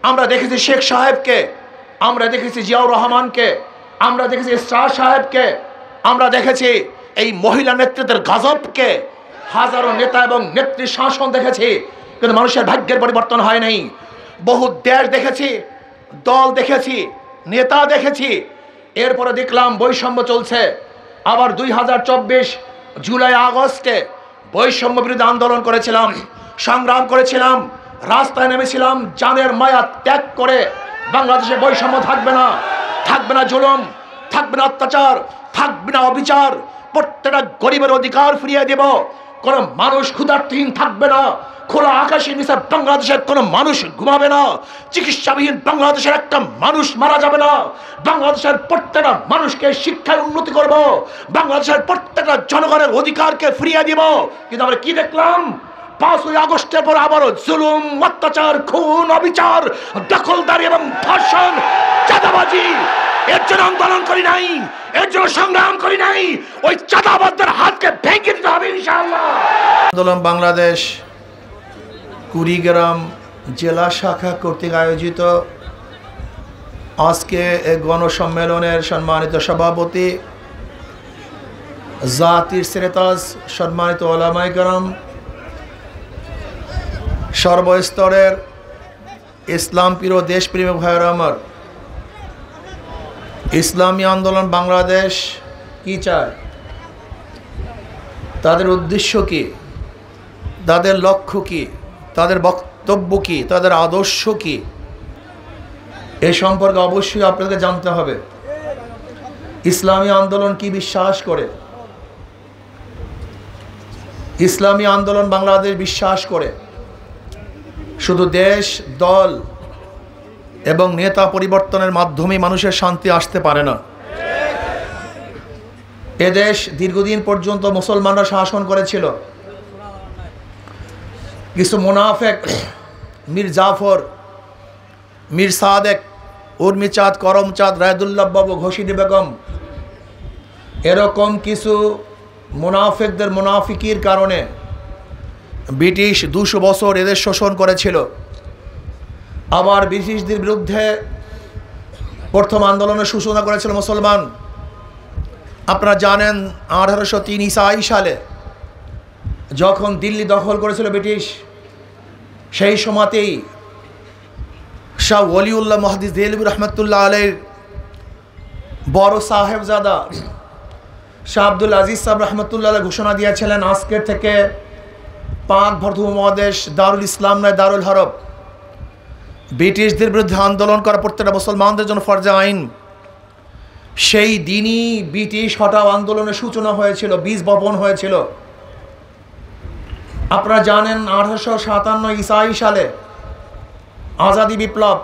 আমরা দেখেছি শেখ সাহেবকে, আমরা দেখেছি জিয়াউর রহমানকে, আমরা দেখেছি শাহ সাহেবকে, আমরা দেখেছি এই মহিলা নেতৃত্বের গজবকে, হাজারো নেতা এবং নেত্রী শাসন দেখেছি, কিন্তু মানুষের ভাগ্যের পরিবর্তন হয় নাই। বহু দেশ দেখেছি, দল দেখেছি, নেতা দেখেছি, এরপরে দেখলাম বৈষম্য চলছে। আবার 2024 জুলাই আগস্টে বৈষম্য বিরোধী আন্দোলন করেছিলাম, সংগ্রাম করেছিলাম, রাস্তায় নেমেছিলাম জানের মায়া ত্যাগ করে। বাংলাদেশে বৈষম্য থাকবে না, থাকবে না জুলুম, থাকবে না অত্যাচার, থাকবে না অবিচার, প্রত্যেকটা গরিবের অধিকার ফিরিয়ে দেব। কোনো মানুষ ক্ষুধার্তহীন থাকবে না, খোলা আকাশের নিচে বাংলাদেশের কোনো মানুষ ঘুমাবে না, চিকিৎসাবিহীন বাংলাদেশের একটা মানুষ মারা যাবে না, বাংলাদেশের প্রত্যেকটা মানুষকে শিক্ষায় উন্নতি করব, বাংলাদেশের প্রত্যেকটা জনগণের অধিকারকে ফিরিয়ে দিব। কিন্তু আমরা কি দেখলাম? 5ই আগস্টের পর আবারও জুলুম, অত্যাচার, খুন, অবিচার, দখলদারি এবং ধর্ষণ, চাঁদাবাজি। এর জন্য আন্দোলন করি নাই, এর জন্য সংগ্রাম করি নাই, ওই চাঁদাবাজদের হাতকে ভেঙে দিতে হবে ইনশাআল্লাহ। আন্দোলন বাংলাদেশ কুড়িগ্রাম জেলা শাখা কর্তৃক আয়োজিত আজকে এই গণসম্মেলনের সম্মানিত সভাপতি, জাতির সেরেতাজ, সম্মানিত ওলামায়ে কেরাম, সর্বস্তরের ইসলাম প্রিয় দেশপ্রেমিক ভাইয়েরা আমার, ইসলামী আন্দোলন বাংলাদেশ কি চায়, তাদের উদ্দেশ্য কি, তাদের লক্ষ্য কি, তাদের বক্তব্য কি, তাদের আদর্শ কি, এ সম্পর্কে অবশ্যই আপনাদের জানতে হবে। ইসলামী আন্দোলন কি বিশ্বাস করে? ইসলামী আন্দোলন বাংলাদেশ বিশ্বাস করে শুধু দেশ, দল এবং নেতা পরিবর্তনের মাধ্যমে মানুষের শান্তি আসতে পারে না। এদেশ দীর্ঘদিন পর্যন্ত মুসলমানরা শাসন করেছিল। কিছু মুনাফেক, মীর জাফর, মীর সাদেক, উর্মিচাঁদ, করমচাঁদ, রায়দুল্লাহ বাবু, ঘোষিনী বেগম, এরকম কিছু মুনাফেকদের মুনাফিকির কারণে ব্রিটিশ 200 বছর এদের শোষণ করেছিল। আবার ব্রিটিশদের বিরুদ্ধে প্রথম আন্দোলনের সূচনা করেছিল মুসলমান। আপনারা জানেন 1803 ঈসাই সালে যখন দিল্লি দখল করেছিল ব্রিটিশ, সেই সময়তেই শাহ ওলিউল্লাহ মুহাদ্দিস দেহলভী রহমতুল্লাহ আলাইহির বড় সাহেবজাদা শাহ আব্দুল আজিজ সাহেব রহমতুল্লাহ আলাইহি ঘোষণা দিয়েছিলেন, আজকের থেকে পাক ভারত উপমহাদেশ দারুল ইসলাম নয় দারুল হরব। ব্রিটিশদের বিরুদ্ধে আন্দোলন করা প্রত্যেকটা মুসলমানদের জন্য ফরজে আইন। সেই দিনই ব্রিটিশ হটাও আন্দোলনের সূচনা হয়েছিল, বীজ বপন হয়েছিল। আপনারা জানেন 1857 ঈসাই সালে আজাদি বিপ্লব,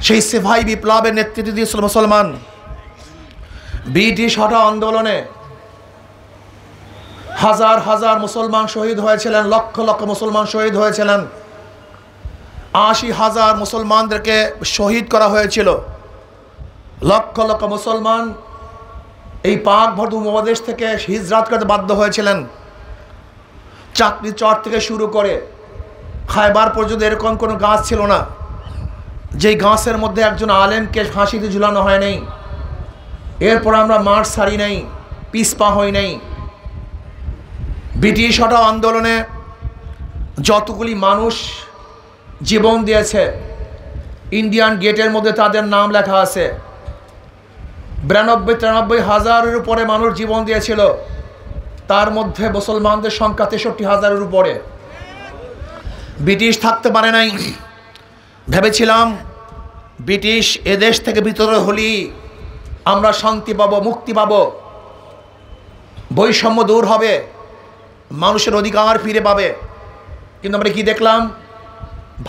সেই সিপাহী বিপ্লবের নেতৃত্ব দিয়েছিল মুসলমান। ব্রিটিশ হটাও আন্দোলনে হাজার হাজার মুসলমান শহীদ হয়েছিলেন, লক্ষ লক্ষ মুসলমান শহীদ হয়েছিলেন। 80,000 মুসলমানদেরকে শহীদ করা হয়েছিল। লক্ষ লক্ষ মুসলমান এই পাক ভারত উপমহাদেশ থেকে হিজরত করতে বাধ্য হয়েছিলেন। চাকরি চর থেকে শুরু করে খায়বার পর্যন্ত এরকম কোনো গাছ ছিল না যেই গাছের মধ্যে একজন আলেমকে ফাঁসিতে ঝুলানো হয় নাই। এরপর আমরা মাঠ ছাড়ি নাই, পিছপা হই নাই। ব্রিটিশ হটাও আন্দোলনে যতগুলি মানুষ জীবন দিয়েছে, ইন্ডিয়ান গেটের মধ্যে তাদের নাম লেখা আছে। 92-93 হাজারের উপরে মানুষ জীবন দিয়েছিল, তার মধ্যে মুসলমানদের সংখ্যা 63,000-এর উপরে। ব্রিটিশ থাকতে পারে নাই। ভেবেছিলাম ব্রিটিশ এদেশ থেকে ভিতরে হলেই আমরা শান্তি পাবো, মুক্তি পাবো, বৈষম্য দূর হবে, মানুষের অধিকার ফিরে পাবে। কিন্তু আমরা কি দেখলাম?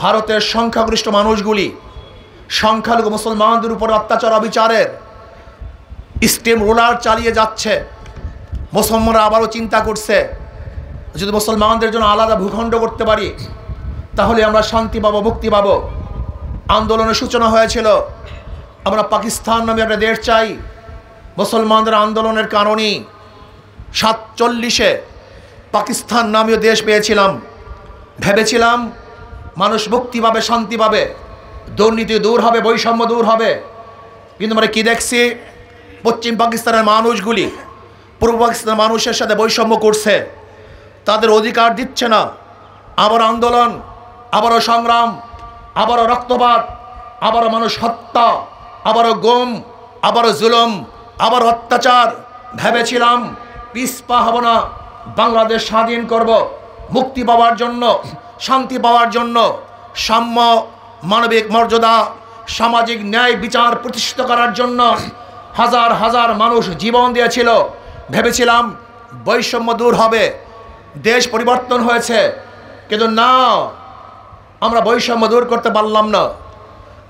ভারতের সংখ্যাগরিষ্ঠ মানুষগুলি সংখ্যালঘু মুসলমানদের উপর অত্যাচার, অবিচারের স্টিম রোলার চালিয়ে যাচ্ছে। মুসলমানরা আবারও চিন্তা করছে, যদি মুসলমানদের জন্য আলাদা ভূখণ্ড করতে পারি তাহলে আমরা শান্তি পাবো, মুক্তি পাবো। আন্দোলনের সূচনা হয়েছিল, আমরা পাকিস্তান নামে একটা দেশ চাই। মুসলমানদের আন্দোলনের কারণেই 47-এ পাকিস্তান নামীয় দেশ পেয়েছিলাম। ভেবেছিলাম মানুষ মুক্তি পাবে, শান্তি পাবে, দুর্নীতি দূর হবে, বৈষম্য দূর হবে। কিন্তু আমরা কি দেখছি, পশ্চিম পাকিস্তানের মানুষগুলি পূর্ব পাকিস্তানের মানুষের সাথে বৈষম্য করছে, তাদের অধিকার দিচ্ছে না। আবার আন্দোলন, আবারও সংগ্রাম, আবারও রক্তপাত, আবারও মানুষ হত্যা, আবারও গুম, আবারও জুলুম, আবারও অত্যাচার। ভেবেছিলাম পিছপা হব না, বাংলাদেশ স্বাধীন করব, মুক্তি পাওয়ার জন্য, শান্তি পাওয়ার জন্য, সাম্য, মানবিক মর্যাদা, সামাজিক ন্যায় বিচার প্রতিষ্ঠিত করার জন্য হাজার হাজার মানুষ জীবন দিয়েছিল। ভেবেছিলাম বৈষম্য দূর হবে, দেশ পরিবর্তন হয়েছে। কিন্তু না, আমরা বৈষম্য দূর করতে পারলাম না।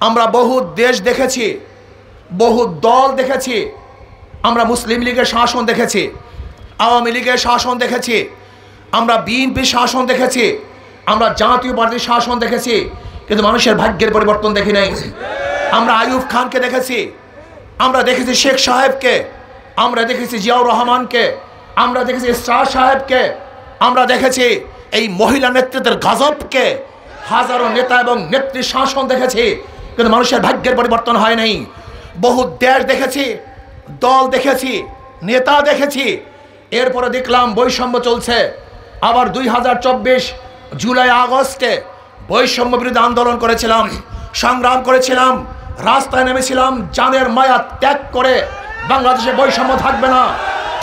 আমরা বহু দেশ দেখেছি, বহু দল দেখেছি। আমরা মুসলিম লীগের শাসন দেখেছি, আওয়ামী লীগের শাসন দেখেছি, আমরা বিএনপির শাসন দেখেছি, আমরা জাতীয় পার্টির শাসন দেখেছি, কিন্তু মানুষের ভাগ্যের পরিবর্তন দেখি নাই। আমরা আইয়ুব খানকে দেখেছি, আমরা দেখেছি শেখ সাহেবকে, আমরা দেখেছি জিয়াউর রহমানকে, আমরা দেখেছি শাহ সাহেবকে, আমরা দেখেছি এই মহিলা নেতৃত্বের গজবকে, হাজারো নেতা এবং নেত্রীর শাসন দেখেছি, কিন্তু মানুষের ভাগ্যের পরিবর্তন হয় নাই। বহু দেশ দেখেছি, দল দেখেছি, নেতা দেখেছি, এরপরে দেখলাম বৈষম্য চলছে। আবার 2024 জুলাই আগস্টে বৈষম্য বিরোধী আন্দোলন করেছিলাম, সংগ্রাম করেছিলাম, রাস্তায় নেমেছিলাম জানের মায়া ত্যাগ করে। বাংলাদেশে বৈষম্য থাকবে না,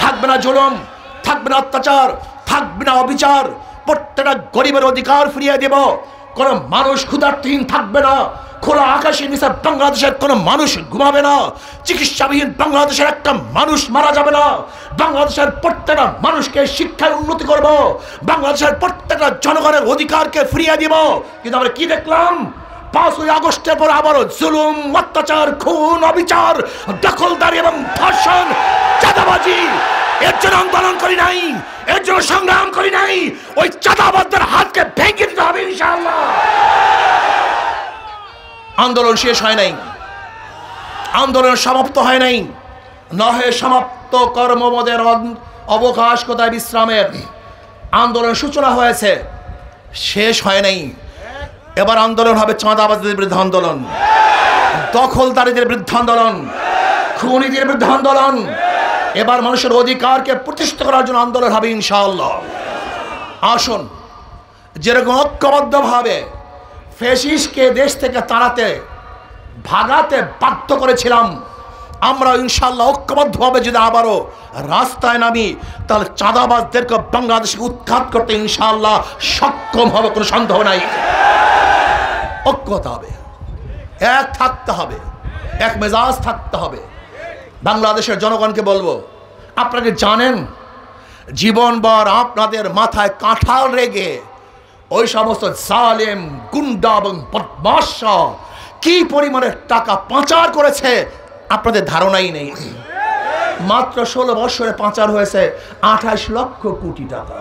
থাকবে না জুলুম, থাকবে না অত্যাচার, থাকবে না অবিচার। প্রত্যেকটা গরিবের অধিকার ফিরিয়ে দেব, কোনো মানুষ ক্ষুধার্তহীন থাকবে না, খোলা আকাশের নিচে বাংলাদেশের কোনো মানুষ ঘুমাবে না, চিকিৎসাবিহীন বাংলাদেশের একটা মানুষ মারা যাবে না, বাংলাদেশের প্রত্যেকটা মানুষকে শিক্ষায় উন্নতি করব, বাংলাদেশের প্রত্যেকটা জনগণের অধিকারকে ফিরিয়ে দিব। কিন্তু আমরা কি দেখলাম, 5ই আগস্টের পর আবারও জুলুম, অত্যাচার, খুন, অবিচার, দখলদারি এবং ধর্ষণ, চাঁদাবাজি। এর জন্য আন্দোলন করি নাই, এর জন্য সংগ্রাম করি নাই। ওই চাঁদাবাজদের হাতকে ভেঙে দিতে হবে ইনশাআল্লাহ। আন্দোলন শেষ হয় নাই, আন্দোলন সমাপ্ত হয় নাই, নহে সমাপ্ত কর্মবোধের অবকাশ কোথায় বিশ্রামের। আন্দোলন সূচনা হয়েছে, শেষ হয় নাই। এবার আন্দোলন হবে চাঁদাবাজদের বিরুদ্ধে আন্দোলন, দখলদারীদের বিরুদ্ধে আন্দোলন, খুনিদের বিরুদ্ধে আন্দোলন। এবার মানুষের অধিকারকে প্রতিষ্ঠা করার জন্য আন্দোলন হবে ইনশাআল্লাহ। আসুন, যেরকম ঐক্যবদ্ধভাবে ফ্যাসিস্টকে দেশ থেকে তাড়াতে, ভাগাতে বাধ্য করেছিলাম, আমরা ইনশাআল্লাহ ঐক্যবদ্ধভাবে যদি আবারও রাস্তায় নামি, তাহলে চাঁদাবাজদেরকে বাংলাদেশে উৎখাত করতে ইনশাআল্লাহ সক্ষম হবে, কোনো সন্দেহ নাই। ঐক্যতা হবে, এক থাকতে হবে, এক মেজাজ থাকতে হবে। বাংলাদেশের জনগণকে বলবো, আপনারা জানেন জীবনভর আপনাদের মাথায় কাঁঠাল রেগে ওই সমস্ত জালেম, গুন্ডা এবং বদমাশরা কি পরিমাণে টাকা পাচার করেছে আপনাদের ধারণাই নেই। মাত্র 16 বছরে পাচার হয়েছে 28 লক্ষ কোটি টাকা।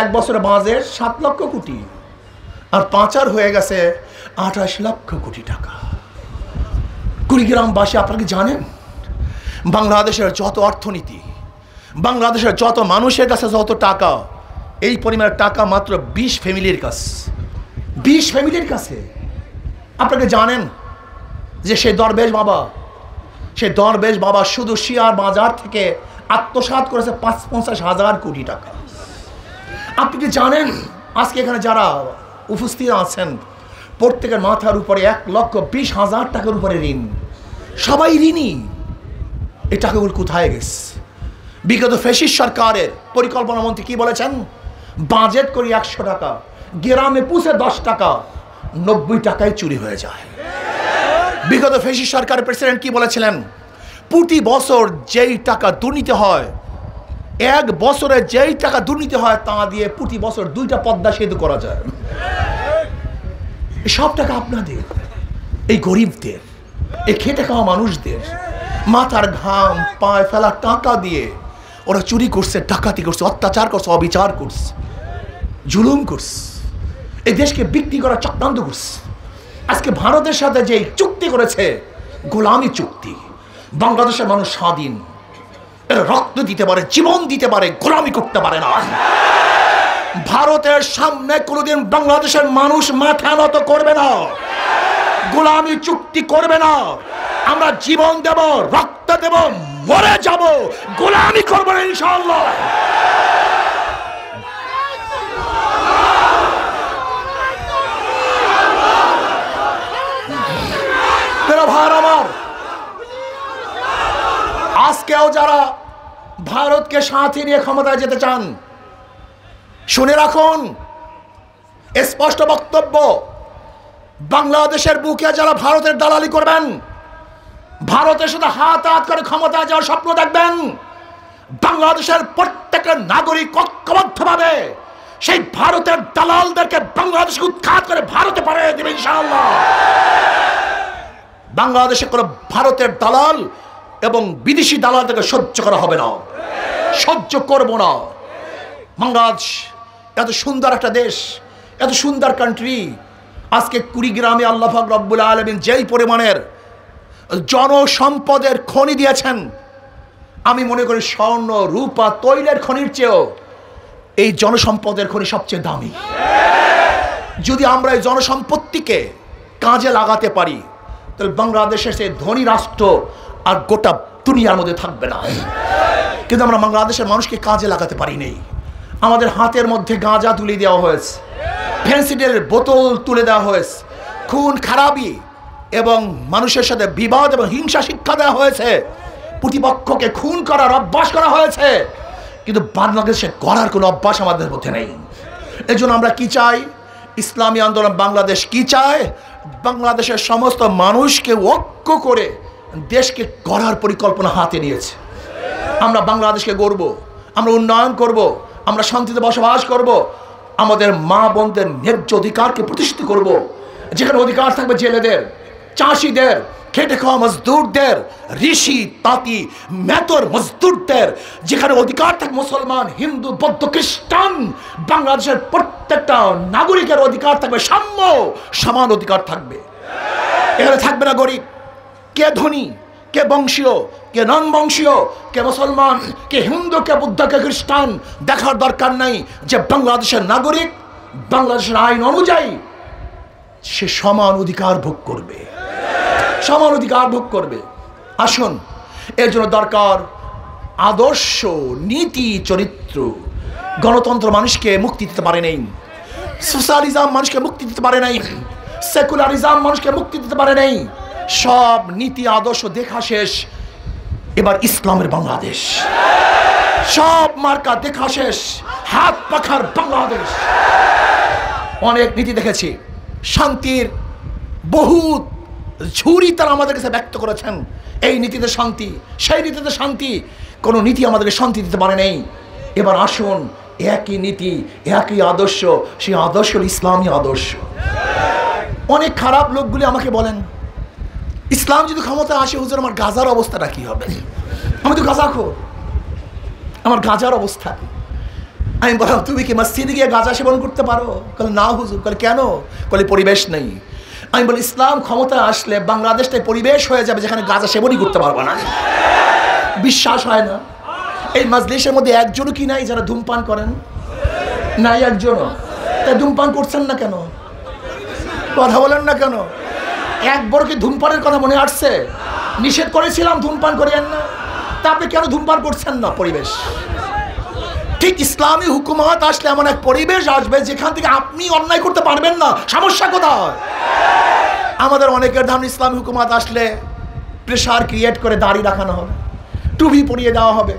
এক বছরে বাজেট 7 লক্ষ কোটি, আর পাচার হয়ে গেছে 28 লক্ষ কোটি টাকা। কুড়িগ্রামবাসী আপনারা কি জানেন, বাংলাদেশের যত অর্থনীতি, বাংলাদেশের যত মানুষের কাছে যত টাকা, এই পরিমাণের টাকা মাত্র 20 ফ্যামিলির কাছে। 20 ফ্যামিলির কাছে। আপনাকে জানেন যে সেই দরবেশ বাবা শুধু শেয়ার বাজার থেকে আত্মসাৎ করেছে 50,000 কোটি টাকা। আপনি কি জানেন আজকে এখানে যারা উপস্থিত আছেন প্রত্যেকের মাথার উপরে 1,20,000 টাকার উপরে ঋণ, সবাই ঋণী। এই টাকাগুলো কোথায় গেছে? বিগত ফ্যাসিস্ট সরকারের পরিকল্পনা মন্ত্রী কি বলেছেন, বাজেট করি 100 টাকা, গ্রামে পুষে 10 টাকা, 90 টাকায় চুরি হয়ে যায়। বিগত ফ্যাসিস্ট সরকারের প্রেসিডেন্ট কি বলেছিলেন, প্রতি বছর যেই টাকা দুর্নীতি হয়, এক বছরে যেই টাকা দুর্নীতি হয় তা দিয়ে প্রতি বছর 2টা পদ্মা সেতু করা যায়। সব টাকা আপনাদের, এই গরিবদের, এই খেটে খাওয়া মানুষদের মাথার ঘাম পায়ে ফেলা টাকা দিয়ে ওরা চুরি করছে, ডাকাতি করছে, অত্যাচার করছে, অবিচার করছে, জুলুম করছে, এই দেশকে বিক্রি করার চক্রান্ত করছে। আজকে ভারতের সাথে যে চুক্তি করেছে, গোলামি চুক্তি, বাংলাদেশের মানুষ স্বাধীন, এরা রক্ত দিতে পারে, জীবন দিতে পারে, গোলামি করতে পারে না। ভারতের সামনে কোনোদিন বাংলাদেশের মানুষ মাথা নত করবে না, গোলামি চুক্তি করবে না। আমরা জীবন দেব, রক্ত দেব, মরে যাব, গোলামি করব না ইনশাআল্লাহ। ভাই আমার, আজকেও যারা ভারতকে সাথে নিয়ে ক্ষমতায় যেতে চান, শুনে রাখুন স্পষ্ট বক্তব্য, বাংলাদেশের বুকে যারা ভারতের দালালি করবেন, ভারতের সাথে হাত হাত করে ক্ষমতায় যাওয়ার স্বপ্ন দেখবেন, বাংলাদেশের প্রত্যেকটা নাগরিক ঐক্যবদ্ধভাবে সেই ভারতের দালালদেরকে বাংলাদেশকে উৎখাত করে ভারতে পাঠিয়ে দেবে ইনশাআল্লাহ। বাংলাদেশে কোনো ভারতের দালাল এবং বিদেশি দালালদেরকে সহ্য করা হবে না, সহ্য করব না। বাংলাদেশ এত সুন্দর একটা দেশ, এত সুন্দর কান্ট্রি, আজকে কুড়িগ্রামে আল্লাহ পাক রব্বুল আলামিন যেই পরিমাণের জনসম্পদের খনি দিয়েছেন, আমি মনে করি স্বর্ণ রূপা তৈলের খনির চেয়েও এই জনসম্পদের খনি সবচেয়ে দামি। যদি আমরা এই জনসম্পত্তিকে কাজে লাগাতে পারি, তাহলে বাংলাদেশের সেই ধনী রাষ্ট্র আর গোটা দুনিয়ার মধ্যে থাকবে না। কিন্তু আমরা বাংলাদেশের মানুষকে কাজে লাগাতে পারি নাই। আমাদের হাতের মধ্যে গাঁজা তুলে দেওয়া হয়েছে, ফেন্সিডের বোতল তুলে দেওয়া হয়েছে, খুন খারাপি এবং মানুষের সাথে বিবাদ এবং হিংসা শিক্ষা দেওয়া হয়েছে, প্রতিপক্ষকে খুন করার অভ্যাস করা হয়েছে। কিন্তু বাংলাদেশে করার কোনো অভ্যাস আমাদের মধ্যে নেই। এই জন্য আমরা কি চাই? ইসলামী আন্দোলন বাংলাদেশ কি চায়? বাংলাদেশের সমস্ত মানুষকে ঐক্য করে দেশকে গড়ার পরিকল্পনা হাতে নিয়েছে। আমরা বাংলাদেশকে গড়ব, আমরা উন্নয়ন করব, আমরা শান্তিতে বসবাস করব, আমাদের মা বোনদের ন্যায্য অধিকারকে প্রতিষ্ঠিত করব। যেখানে অধিকার থাকবে জেলেদের, চাষিদের, খেটে খাওয়া মজদুরদের, ঋষি তাঁতি মেতর মজদুরদের, যেখানে অধিকার থাকবে মুসলমান, হিন্দু, বৌদ্ধ, খ্রিস্টান, বাংলাদেশের প্রত্যেকটা নাগরিকের অধিকার থাকবে সাম্য, সমান অধিকার থাকবে। এখানে থাকবে না গরিব, কে ধনী, কে বংশীয়, কে নন বংশীয়, কে মুসলমান, কে হিন্দু, কে বুদ্ধ, কে খ্রিস্টান, দেখার দরকার নাই। যে বাংলাদেশের নাগরিক বাংলাদেশের আইন অনুযায়ী সে সমান অধিকার ভোগ করবে, সমান অধিকার ভোগ করবে। আসুন, এর জন্য দরকার আদর্শ, নীতি, চরিত্র। গণতন্ত্র মানুষকে মুক্তি দিতে পারে নাই, সোশ্যালিজম মানুষকে মুক্তি দিতে পারে নাই, সেকুলারিজম মানুষকে মুক্তি দিতে পারে নাই। সব নীতি আদর্শ দেখা শেষ, এবার ইসলামের বাংলাদেশ। সব মার্কা দেখা শেষ, হাত পাখার বাংলাদেশ। অনেক নীতি দেখেছি, শান্তির বহুত ঝুরি তারা আমাদের কাছে ব্যক্ত করেছেন। এই নীতিতে শান্তি, সেই নীতিতে শান্তি, কোনো নীতি আমাদেরকে শান্তি দিতে পারে নেই। এবার আসুন, একই নীতি, একই আদর্শ, সেই আদর্শ ইসলামী আদর্শ। অনেক খারাপ লোকগুলি আমাকে বলেন, ইসলাম যদি ক্ষমতা আসে, হুজুর আমার গাজার অবস্থাটা কি হবে? আমি তো গাঁজাখোর, আমার গাঁজার অবস্থা। আমি বললাম, তুমি কি মসজিদে গিয়ে গাঁজা সেবন করতে পারো? বলে না হুজুর। বলে কেন? বলে পরিবেশ নেই। আমি বলি, ইসলাম ক্ষমতা আসলে বাংলাদেশটাই পরিবেশ হয়ে যাবে যেখানে গাঁজা সেবনই করতে পারবো না। বিশ্বাস হয় না? এই মাজলিসের মধ্যে একজনও কি নাই যারা ধূমপান করেন? নাই একজনও। তাই ধূমপান করছেন না কেন? কথা বলেন না কেন? একবার কি ধূমপানের কথা মনে আসছে? নিষেধ করেছিলাম ধূমপান করিয়েন না, তা আপনি কেন ধূমপান করছেন না? পরিবেশ ঠিক ইসলামী হুকুমত আসলে এমন এক পরিবেশ আসবে যেখান থেকে আপনি অন্যায় করতে পারবেন না। সমস্যা কোথায়? আমাদের অনেকের ধারণা ইসলামী হুকুমত আসলে প্রেশার ক্রিয়েট করে দাড়ি রাখানো হবে, টুপি পরিয়ে দেওয়া হবে,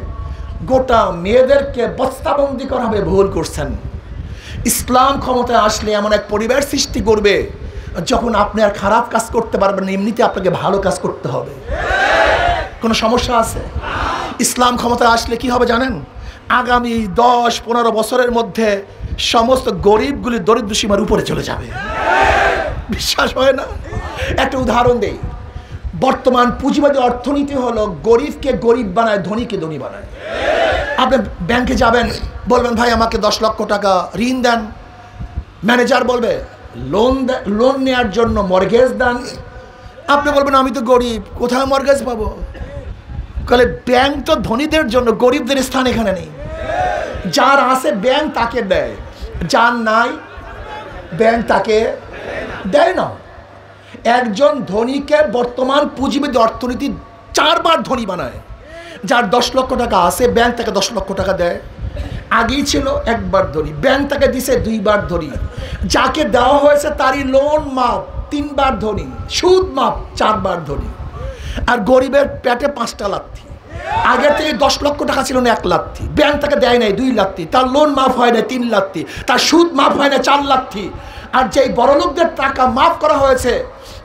গোটা মেয়েদেরকে বস্তাবন্দি করা হবে। ভুল করছেন। ইসলাম ক্ষমতায় আসলে এমন এক পরিবেশ সৃষ্টি করবে যখন আপনি আর খারাপ কাজ করতে পারবেন না, এমনিতে আপনাকে ভালো কাজ করতে হবে। কোনো সমস্যা আছে? ইসলাম ক্ষমতায় আসলে কি হবে জানেন? আগামী 10-15 বছরের মধ্যে সমস্ত গরিবগুলি দরিদ্র সীমার উপরে চলে যাবে। বিশ্বাস হয় না? একটা উদাহরণ দেই। বর্তমান পুঁজিবাদী অর্থনীতি হলো গরিবকে গরিব বানায়, ধনীকে ধনী বানায়। আপনি ব্যাংকে যাবেন, বলবেন ভাই আমাকে 10 লক্ষ টাকা ঋণ দেন। ম্যানেজার বলবে লোন নেওয়ার জন্য মর্গেজ দেন। আপনি বলবেন আমি তো গরিব, কোথায় মর্গেজ পাবো? বলে ব্যাংক তো ধনীদের জন্য, গরিবদের স্থান এখানে নেই। যার আছে ব্যাংক তাকে দেয়। যার নাই ব্যাংক তাকে দেয় না। একজন ধনীকে বর্তমান পুঁজিবাদী অর্থনীতি 4 বার ধনী বানায়। যার 10 লক্ষ টাকা আছে ব্যাংক তাকে 10 লক্ষ টাকা দেয়। আগেই ছিল 1 বার ধনী, ব্যাংক তাকে দিছে 2 বার ধনী। যাকে দেওয়া হয়েছে তারই লোন মাপ 3 বার ধনী, সুদ মাপ 4 বার ধনী। আর গরিবের পেটে 5টা লাথি। আগের থেকে 10 লক্ষ টাকা ছিল না 1 লাথি, ব্যাংক তাকে দেয় নাই 2 লাথি, তার লোন মাফ হয় না 3 লাথি, তার সুদ মাফ হয় না 4 লাথি। আর যেই বড়লোকদের টাকা মাফ করা হয়েছে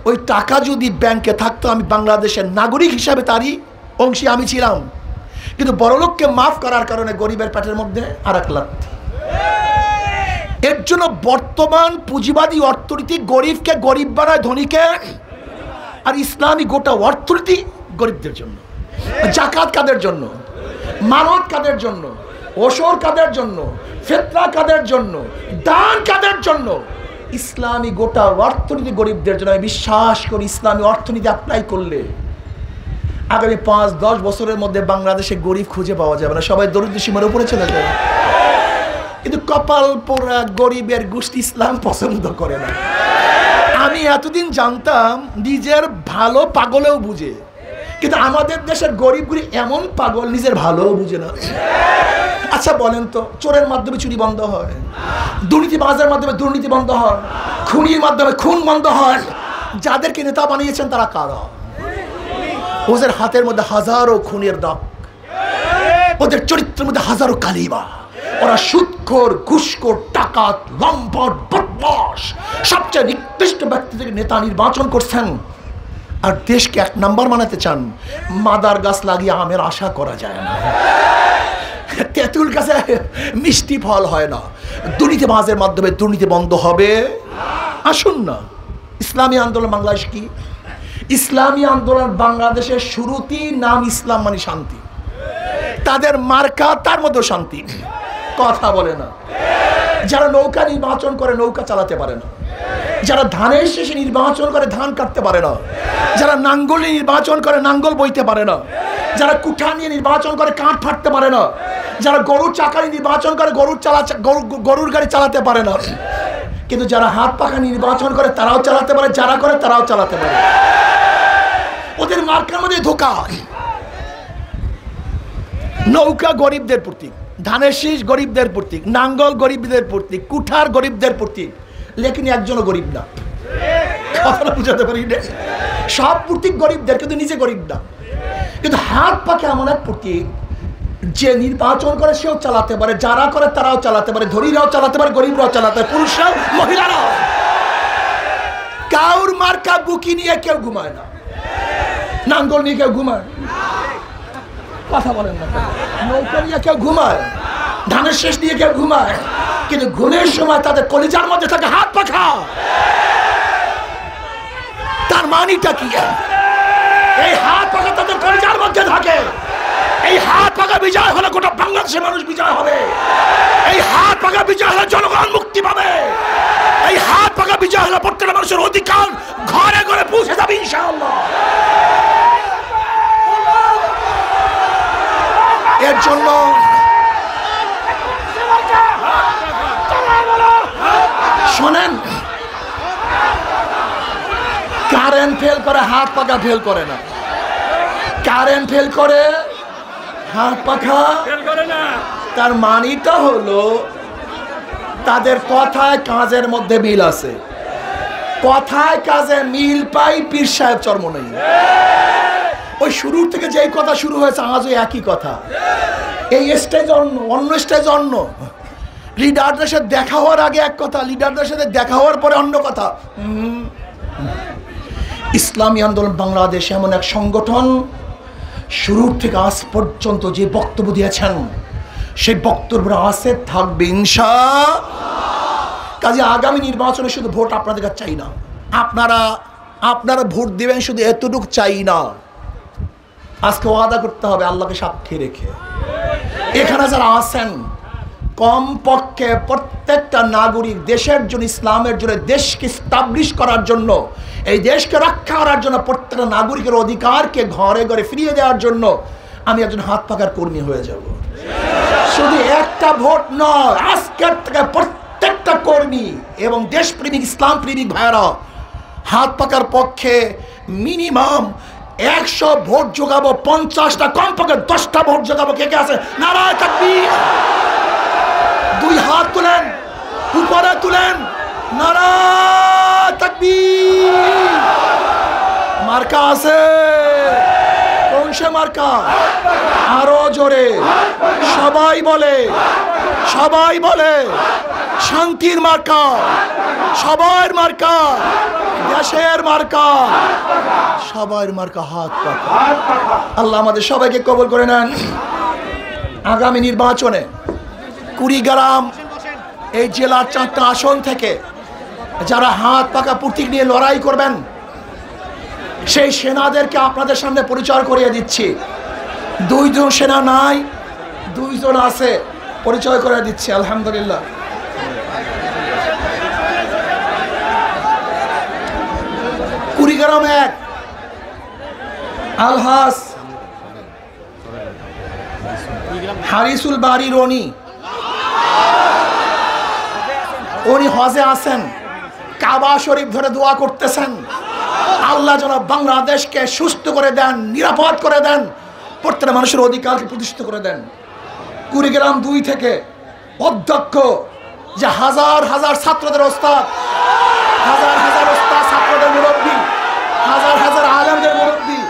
ওই টাকা যদি ব্যাংকে থাকতো, আমি বাংলাদেশের নাগরিক হিসাবে তারই অংশী আমি ছিলাম। কিন্তু বড়লোককে মাফ করার কারণে গরিবের পেটের মধ্যে আর 1 লাথি। এর জন্য বর্তমান পুঁজিবাদী অর্থনীতি গরিবকে গরিব বানায়, ধনীকে। আর ইসলামী গোটা অর্থনীতি গরিবদের জন্য। জাকাত কাদের জন্য, মানত কাদের জন্য, ওসর কাদের জন্য, ফিতরা কাদের জন্য, দান কাদের জন্য? ইসলামী গোটা অর্থনীতি গরিবদের জন্য। আমি বিশ্বাস করি ইসলামী অর্থনীতি অ্যাপ্লাই করলে আগামী 5-10 বছরের মধ্যে বাংলাদেশে গরিব খুঁজে পাওয়া যাবে না, সবাই দরিদ্র সীমার উপরে চলে যাবে। কিন্তু কপাল পোড়া গরিবের গোষ্ঠী ইসলাম পছন্দ করে না। আমি এতদিন জানতাম নিজের ভালো পাগলেও বুঝে, কিন্তু আমাদের দেশের গরিবগুলি এমন পাগল নিজের ভালোও বুঝে না। আচ্ছা বলেন তো, চোরের মাধ্যমে চুরি বন্ধ হয়, দুর্নীতিবাজের মাধ্যমে দুর্নীতি বন্ধ হয়, খুনির মাধ্যমে খুন বন্ধ হয়। যাদেরকে নেতা বানিয়েছেন তারা কারা? ওদের হাতের মধ্যে হাজারো খুনের দাগ, ওদের চরিত্রের মধ্যে হাজারো কালিমা। ওরা সুদখোর, ঘুষখোর, ডাকাত, লম্পট, বদমাশ, সবচেয়ে নিকৃষ্ট ব্যক্তি থেকে নেতা নির্বাচন করছেন। আর দেশকে 1 নাম্বার বানাতে চান। মাদার গাছ লাগিয়ে আমের আশা করা যায় না, তেঁতুল গাছে মিষ্টি ফল হয় না। দুর্নীতিবাজের মাধ্যমে দুর্নীতি বন্ধ হবে। আসুন না, ইসলামী আন্দোলন বাংলাদেশ কি? ইসলামী আন্দোলন বাংলাদেশের শুরুতেই নাম ইসলাম মানে শান্তি। তাদের মার্কা তার মধ্যে শান্তি, কথা বলে না। যারা নৌকা নির্বাচন করে নৌকা চালাতে পারে না, যারা ধানের শেষে নির্বাচন করে ধান কাটতে পারে না, যারা নাঙ্গল নির্বাচন করে নাঙ্গল বইতে পারে না, যারা কুঠা নিয়ে নির্বাচন করে কাঠ ফাটতে পারে না, যারা গরুর চাকা নির্বাচন করে গরুর গাড়ি চালাতে পারে না। কিন্তু যারা হাত পাখা নির্বাচন করে তারাও চালাতে পারে, যারা করে তারাও চালাতে পারে। ওদের মার্কার মধ্যে ধোকা। নৌকা গরিবদের প্রতীক, ধানের শীষ গরিবদের প্রতীক, নাঙ্গল গরিবদের প্রতীক, কুঠার গরিবদের প্রতীক। লেকিন একজনও গরিব না, কথাটা বুঝাতে পারি না। সব প্রতীক গরিবদের, কিন্তু নিজে গরিব না। কিন্তু হাত পাখা এমন এক প্রতীক যে নির্বাচন করে সেও চালাতে পারে, যারা করে তারাও চালাতে পারে, ধনীরাও চালাতে পারে, গরিবরাও চালাতে পারে, পুরুষরাও মহিলারাও। কাউর মার্কা বুকি নিয়ে কেউ ঘুমায় না, নাঙ্গল নিয়ে কেউ ঘুমায়, কথা বলেন না। নৌকা নিয়ে কেউ ঘুমায়, ধানের শেষ নিয়ে কেউ ঘুমায়, কিন্তু ঘুমের সময় তাদের কলিজার মধ্যে থাকে হাত পাখা। তার মানিটা কি? এই হাত পাখা তাদের কলিজার মধ্যে থাকে। এই হাত পাখা বিজয় হলে গোটা বাংলাদেশের মানুষ বিজয় হবে। এই হাত পাখা বিজয় হলে জনগণ মুক্তি পাবে। এই হাত পাখা বিজয় হলে প্রত্যেকটা মানুষের অধিকার ঘরে ঘরে পৌঁছে যাবে ইনশাআল্লাহ। এর জন্য শোনেন, কারেন্ট ফেল করে, হাত পাখা ফেল করে না। কারেন্ট ফেল করে, হাত পাখা ফেল করে না। তার মানিটা হলো তাদের কথায় কাজের মধ্যে মিল আছে। কথায় কাজে মিল পাই, পীর সাহেব চর্ম নেই। ওই শুরুর থেকে যেই কথা শুরু হয়েছে আজও একই কথা। এই স্টেজ অন্য, অন্য স্টেজ অন্য। লিডারদের সাথে দেখা হওয়ার আগে এক কথা, লিডারদের সাথে দেখা হওয়ার পরে অন্য কথা। ইসলামী আন্দোলন বাংলাদেশ এমন এক সংগঠন, শুরুর থেকে আজ পর্যন্ত যে বক্তব্য দিয়েছেন সেই বক্তব্য আছে, থাকবে ইনশাআল্লাহ। কাজে আগামী নির্বাচনে শুধু ভোট আপনাদের কাছে চাই না, আপনারা ভোট দিবেন শুধু এতটুকু চাই না। আজকে ওয়াদা করতে হবে আল্লাহকে সাক্ষী রেখে, এখানে যারা আছেন কমপক্ষে প্রত্যেকটা নাগরিক দেশের জন্য, ইসলামের জন্য, দেশকে স্টাবলিশ করার জন্য, এই দেশকে রক্ষা করার জন্য, প্রত্যেকটা নাগরিকের অধিকারকে ঘরে ঘরে ফিরিয়ে দেওয়ার জন্য আমি একজন হাত পাখার কর্মী হয়ে যাব। শুধু একটা ভোট নয়, আজকের থেকে প্রত্যেক প্রত্যেকটা কর্মী এবং দেশপ্রেমিক ইসলাম প্রেমিক ভাইয়েরা হাত পাকার পক্ষে মিনিমাম 100 ভোট যোগাবো, 50টা কমপক্ষে 10টা ভোট যোগাবো। কে কে আছে? নারায়ে তাকবীর। 2 হাত তুলেন, উপরে তুলেন, নারায়ে তাকবীর। মার্কা আছে? কোন সে মার্কা? আরো জোরে সবাই বলে, সবাই বলে শান্তির মার্কা, সবার মার্কা, দেশের মার্কা, সবার মার্কা হাত পাকা। আল্লাহ আমাদের সবাইকে কবুল করে নেন। আগামী নির্বাচনে কুড়িগ্রাম এই জেলার 4টা আসন থেকে যারা হাত পাকা প্রতীক নিয়ে লড়াই করবেন, সেই সেনাদেরকে আপনাদের সামনে পরিচয় করিয়ে দিচ্ছি। 2 জন সেনা নাই, 2 জন আছে, পরিচয় করে দিচ্ছি। আলহামদুলিল্লাহ। কুড়িগ্রাম 1 আলহাস হারিসুল বাড়ি রনি, উনি হজে আছেন, কাবা শরীফ ধরে দোয়া করতেছেন আল্লাহ যেন বাংলাদেশকে সুস্থ করে দেন, নিরাপদ করে দেন, প্রত্যেকটা মানুষের অধিকারকে প্রতিষ্ঠিত করে দেন। কুড়িগ্রাম 2 থেকে অধ্যক্ষ, যে হাজার হাজার ছাত্রদের ওস্তাদ, হাজার হাজার ওস্তাদ ছাত্রদের মুরব্বী, হাজার হাজার আলেমদের মুরব্বী,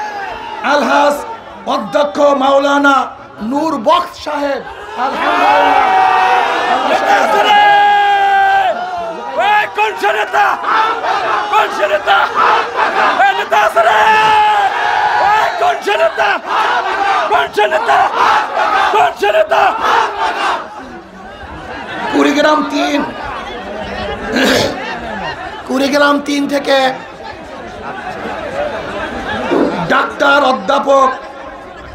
আলহাজ অধ্যক্ষ মাওলানা নূর বক্স সাহেব। কুড়িগ্রাম 3, কুড়িগ্রাম 3 থেকে ডাক্তার অধ্যাপক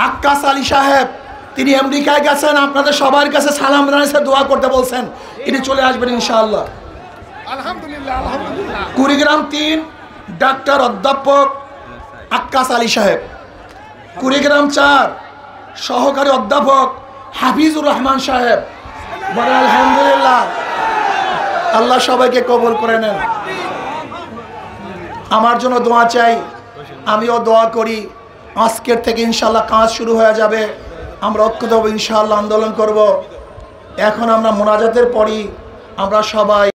আক্কাস আলী সাহেব, তিনি আমেরিকায় গেছেন, আপনাদের সবার কাছে সালাম জানিয়েছে, দোয়া করতে বলছেন, তিনি চলে আসবেন ইনশাআল্লাহ। আলহামদুলিল্লাহ, আলহামদুলিল্লাহ। কুড়িগ্রাম 3 ডাক্তার অধ্যাপক আক্কাস আলী সাহেব। কুড়িগ্রাম 4 সহকারী অধ্যাপক হাফিজুর রহমান সাহেব। বলেন আলহামদুলিল্লাহ। আল্লাহ সবাইকে কবুল করে নেন। আমার জন্য দোয়া চাই, আমিও দোয়া করি। আজকের থেকে ইনশাআল্লাহ কাজ শুরু হয়ে যাবে, আমরা ঐক্যবদ্ধ ইনশাআল্লাহ আন্দোলন করব। এখন আমরা মোনাজাতের পরই আমরা সবাই